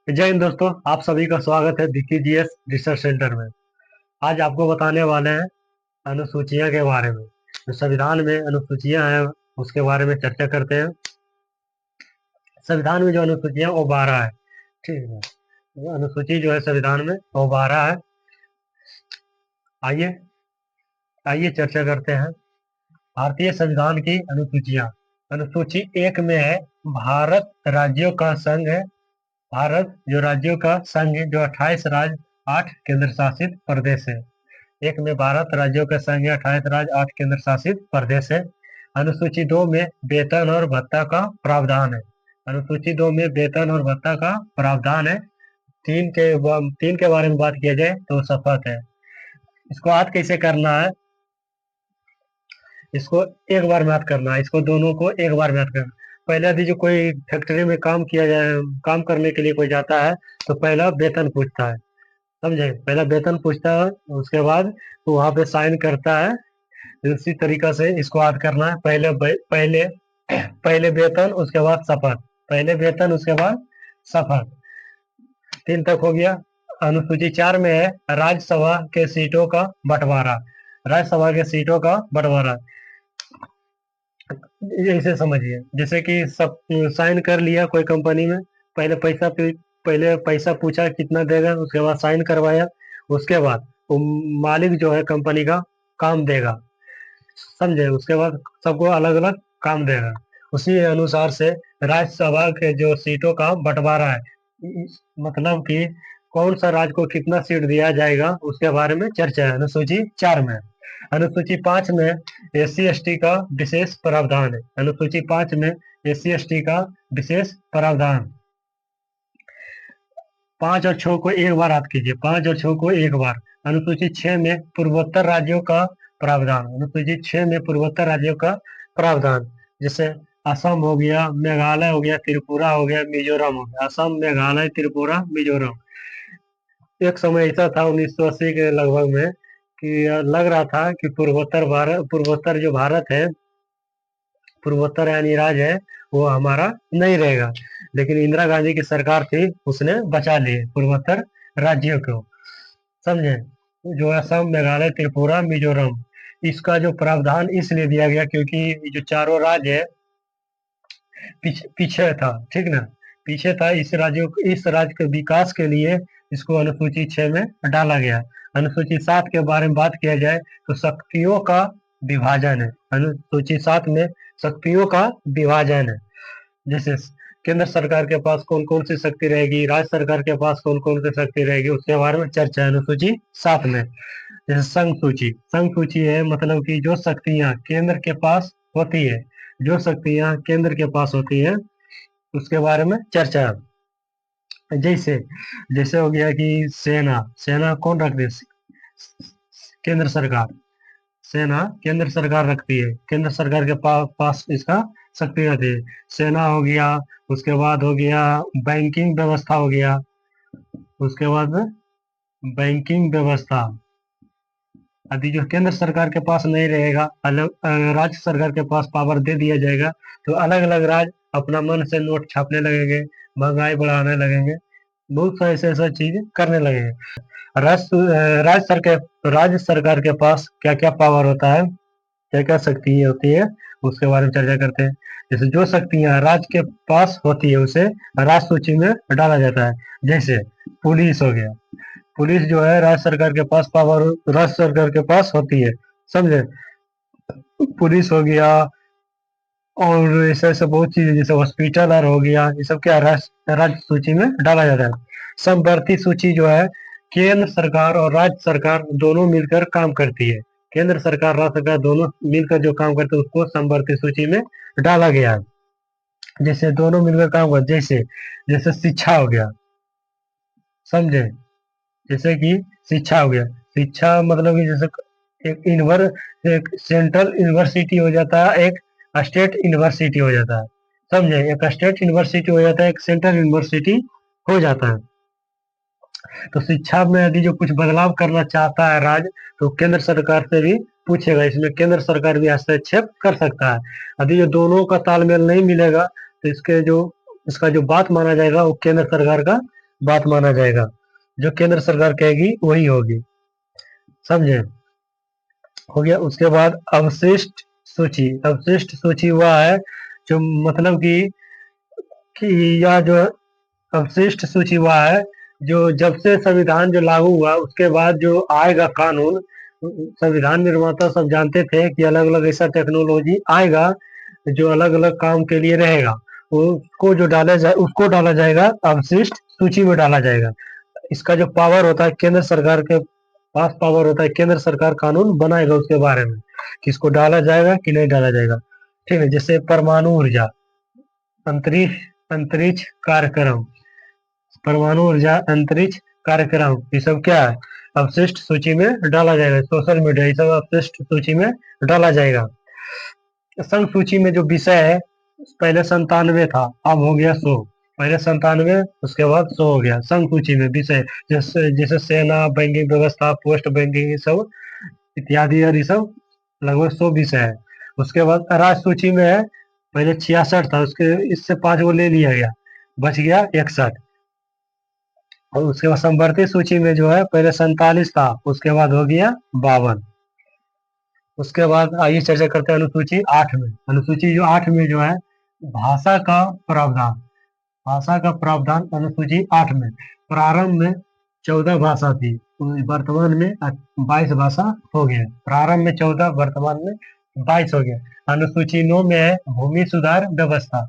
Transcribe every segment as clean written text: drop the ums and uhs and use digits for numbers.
जय हिंद दोस्तों, आप सभी का स्वागत है DKGS रिसर्च सेंटर में। आज आपको बताने वाले हैं अनुसूचियां के बारे में। जो संविधान में अनुसूचियां हैं उसके बारे में चर्चा करते हैं। संविधान में जो अनुसूचियां वो 12 है। ठीक है, वो अनुसूची जो है संविधान में वो 12 है। आइए आइए चर्चा करते हैं। भारतीय संविधान की अनुसूचियां। अनुसूची 1 में है भारत राज्यों का संघ है। भारत जो राज्यों का संघ है, जो 28 राज्य 8 केंद्र शासित प्रदेश है। 1 में भारत राज्यों का संघ है, 28 राज्य 8 केंद्र शासित प्रदेश है। अनुसूची 2 में वेतन और भत्ता का प्रावधान है। अनुसूची 2 में वेतन और भत्ता का प्रावधान है। तीन के बारे में बात किया जाए तो शपथ है। इसको याद कैसे करना है? इसको एक बार में याद करना है। इसको दोनों को एक बार में याद करना। पहले यदि जो कोई फैक्ट्री में काम किया जाए, काम करने के लिए कोई जाता है तो पहला वेतन पूछता है। समझे? पहला वेतन पूछता है, उसके बाद वो वहां पे साइन करता है। इसी तरीका से इसको याद करना है। पहले पहले वेतन उसके बाद शपथ। पहले वेतन उसके बाद शपथ। 3 तक हो गया। अनुसूची 4 में है राज्यसभा के सीटों का बंटवारा। राज्यसभा के सीटों का बंटवारा ऐसे समझिए, जैसे कि सब साइन कर लिया कोई कंपनी में। पहले पहले पैसा पूछा कितना देगा, उसके बाद साइन करवाया। उसके बाद वो मालिक जो है कंपनी का काम देगा। समझे? उसके बाद सबको अलग अलग काम देगा। उसी अनुसार से राज्यसभा के जो सीटों का बंटवारा है, मतलब कि कौन सा राज्य को कितना सीट दिया जाएगा उसके बारे में चर्चा है अनुसूची 4 में। अनुसूची 5 में SC ST का विशेष प्रावधान है। अनुसूची 5 में SC ST का विशेष प्रावधान। 5 और 6 को एक बार याद कीजिए। 5 और 6 को एक बार। अनुसूची 6 में पूर्वोत्तर राज्यों का प्रावधान। अनुसूची 6 में पूर्वोत्तर राज्यों का प्रावधान, जैसे असम हो गया, मेघालय हो गया, त्रिपुरा हो गया, मिजोरम हो गया। असम, मेघालय, त्रिपुरा, मिजोरम। एक समय ऐसा था 1980 के लगभग में कि लग रहा था कि पूर्वोत्तर जो भारत है, पूर्वोत्तर यानी राज्य है, वो हमारा नहीं रहेगा। लेकिन इंदिरा गांधी की सरकार थी, उसने बचा लिए पूर्वोत्तर राज्यों को। समझे? जो असम, मेघालय, त्रिपुरा, मिजोरम, इसका जो प्रावधान इसलिए दिया गया क्योंकि जो चारों राज्य है पीछे था। ठीक ना? पीछे था। इस राज्य के विकास के लिए इसको अनुसूची 6 में डाला गया। अनुसूची 7 के बारे में बात किया जाए तो शक्तियों का विभाजन है। अनुसूची 7 में शक्तियों का विभाजन है। जैसे केंद्र सरकार के पास कौन कौन सी शक्ति रहेगी, राज्य सरकार के पास कौन कौन सी शक्ति रहेगी, उसके बारे में चर्चा है अनुसूची 7 में। जैसे संघ सूची है, मतलब कि जो शक्तियां केंद्र के पास होती है, जो शक्तियां केंद्र के पास होती है उसके बारे में चर्चा है। जैसे जैसे हो गया कि सेना। सेना कौन रखती है? केंद्र सरकार। सेना केंद्र सरकार रखती है। केंद्र सरकार के पास इसका शक्ति रहती है। सेना हो गया। उसके बाद हो गया बैंकिंग व्यवस्था हो गया। उसके बाद बैंकिंग व्यवस्था यदि जो केंद्र सरकार के पास नहीं रहेगा, अलग राज्य सरकार के पास पावर दे दिया जाएगा, तो अलग अलग राज्य अपना मन से नोट छापने लगेंगे, महंगाई बढ़ाने लगेंगे, बहुत सारे ऐसे ऐसा चीज करने लगेंगे। राज्य सरकार के पास क्या क्या पावर होता है, क्या क्या शक्ति होती है, उसके बारे में चर्चा करते हैं। जैसे जो शक्तियां राज्य के पास होती है उसे राज्य सूची में डाला जाता है। जैसे पुलिस हो गया। पुलिस जो है राज्य सरकार के पास पावर, राज्य सरकार के पास होती है। समझे? पुलिस हो गया। और ऐसे ऐसे बहुत चीजें, जैसे हॉस्पिटल और हो गया, ये सब क्या राज्य सूची में डाला जाता है। समवर्ती सूची जो है, केंद्र सरकार और राज्य सरकार दोनों मिलकर काम करती है। केंद्र सरकार, राज्य सरकार दोनों मिलकर जो काम करते हैं उसको समवर्ती सूची में डाला गया है। जैसे दोनों मिलकर काम करते, जैसे जैसे शिक्षा हो गया। समझे? जैसे कि शिक्षा हो गया। शिक्षा मतलब कि जैसे एक सेंट्रल यूनिवर्सिटी हो जाता है, एक स्टेट यूनिवर्सिटी हो जाता है। समझे? एक स्टेट यूनिवर्सिटी हो जाता है, एक सेंट्रल यूनिवर्सिटी हो जाता है। तो शिक्षा में यदि जो कुछ बदलाव करना चाहता है राज्य, तो केंद्र सरकार से भी पूछेगा। इसमें केंद्र सरकार भी हस्तक्षेप कर सकता है। यदि जो दोनों का तालमेल नहीं मिलेगा तो इसका जो बात माना जाएगा वो केंद्र सरकार का बात माना जाएगा। जो केंद्र सरकार कहेगी वही होगी। समझे? हो गया। उसके बाद अवशिष्ट सूची। अवशिष्ट सूची वह है जो मतलब कि यह जो अवशिष्ट सूची वह है जो जब से संविधान जो लागू हुआ उसके बाद जो आएगा कानून। संविधान निर्माता सब जानते थे कि अलग अलग ऐसा टेक्नोलॉजी आएगा जो अलग अलग काम के लिए रहेगा, उसको डाला जाएगा अवशिष्ट सूची में डाला जाएगा। इसका जो पावर होता है केंद्र सरकार के पास पावर होता है, केंद्र सरकार कानून बनाएगा उसके बारे में कि इसको डाला जाएगा कि नहीं डाला जाएगा। ठीक है, जैसे परमाणु ऊर्जा, अंतरिक्ष अंतरिक्ष कार्यक्रम, परमाणु ऊर्जा, अंतरिक्ष कार्यक्रम, ये सब क्या है, अवशिष्ट सूची में डाला जाएगा। सोशल मीडिया, ये सब अवशिष्ट सूची में डाला जाएगा। संघ सूची में जो विषय है पहले 97 था, अब हो गया 100। पहले 97, उसके बाद 100 हो गया। संघ सूची में विषय जैसे जैसे सेना, बैंकिंग व्यवस्था, पोस्ट बैंकिंग, ये सब इत्यादि, और ये सब लगभग 100 विषय है। उसके बाद राज्य सूची में है, पहले 66 था, उसके इससे 5 वो ले लिया गया, बच गया 61। और उसके बाद संवर्ती सूची में जो है पहले 47 था, उसके बाद हो गया 52। उसके बाद आइए चर्चा करते हैं अनुसूची 8 में। अनुसूची जो 8 में जो है भाषा का प्रावधान। भाषा का प्रावधान अनुसूची 8 में प्रारंभ में 14 भाषा थी, वर्तमान में 22 भाषा हो गया। प्रारंभ में 14, वर्तमान में 22 हो गया। अनुसूची 9 में है भूमि सुधार व्यवस्था।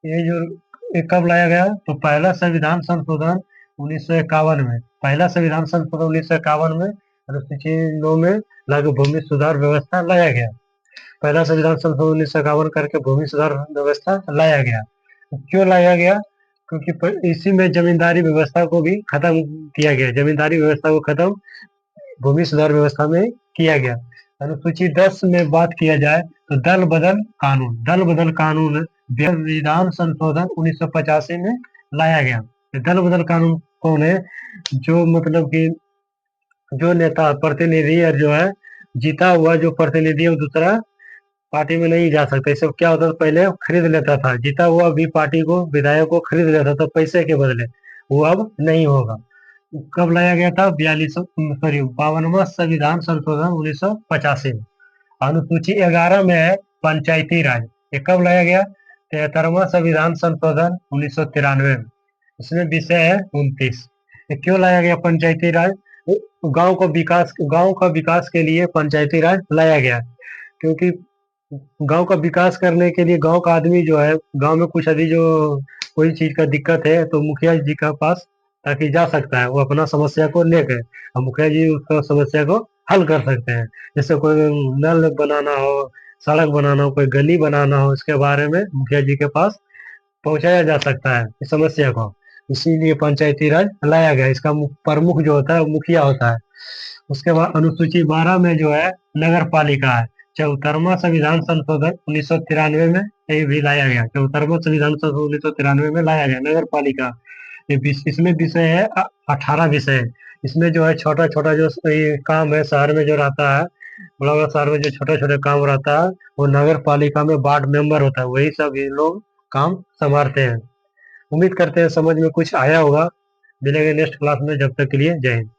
ये जो ये कब लाया गया, तो पहला संविधान संशोधन 1951 में, पहला संविधान संशोधन 1951 में अनुसूची 9 में लागू भूमि सुधार व्यवस्था लाया गया। पहला संविधान संशोधन 1951 करके भूमि सुधार व्यवस्था लाया गया। क्यों लाया गया? क्योंकि इसी में जमींदारी व्यवस्था को भी खत्म किया गया। जमींदारी व्यवस्था को खत्म भूमि सुधार व्यवस्था में किया गया। अनुसूची 10 में बात किया जाए तो दल बदल कानून। दल बदल कानून संविधान संशोधन 1985 में लाया गया। दल बदल कानून कौन है? जो मतलब कि जो नेता प्रतिनिधि और जो है जीता हुआ जो प्रतिनिधि है वो दूसरा पार्टी में नहीं जा सकता। इससे क्या होता था, पहले खरीद लेता था, जीता हुआ भी पार्टी को, विधायक को खरीद लेता था पैसे के बदले, वो अब नहीं होगा। कब लाया गया था? 52वां संविधान संशोधन 1985 में। अनुसूची 11 में है पंचायती राज। ये कब लाया गया? 73वां संविधान संशोधन 1993 में। इसमें विषय है 29। ये क्यों लाया गया पंचायती राज? गांव का विकास के लिए पंचायती राज लाया गया, क्योंकि गांव का विकास करने के लिए गांव का आदमी जो है, गांव में कुछ यदि जो कोई चीज का दिक्कत है तो मुखिया जी के पास ताकि जा सकता है, वो अपना समस्या को लेकर, और मुखिया जी उसका समस्या को हल कर सकते हैं। जैसे कोई नल बनाना हो, सड़क बनाना हो, कोई गली बनाना हो, इसके बारे में मुखिया जी के पास पहुंचाया जा सकता है इस समस्या को। इसीलिए पंचायती राज लाया गया। इसका प्रमुख जो होता है वो मुखिया होता है। उसके बाद अनुसूची 12 में जो है नगर पालिका है। 74वां संविधान संशोधन 1993 में ये भी लाया गया। 74वां संविधान संशोधन 1993 में लाया गया नगर पालिका। इसमें विषय है 18 विषय है। इसमें जो है छोटा छोटा जो ये काम है शहर में जो रहता है, बड़ा बड़ा शहर में जो छोटे छोटे काम रहता है, वो नगर पालिका में वार्ड मेंबर होता है, वही सब ये लोग काम संभालते हैं। उम्मीद करते हैं समझ में कुछ आया होगा। मिलेंगे नेक्स्ट क्लास में, जब तक के लिए जय हिंद।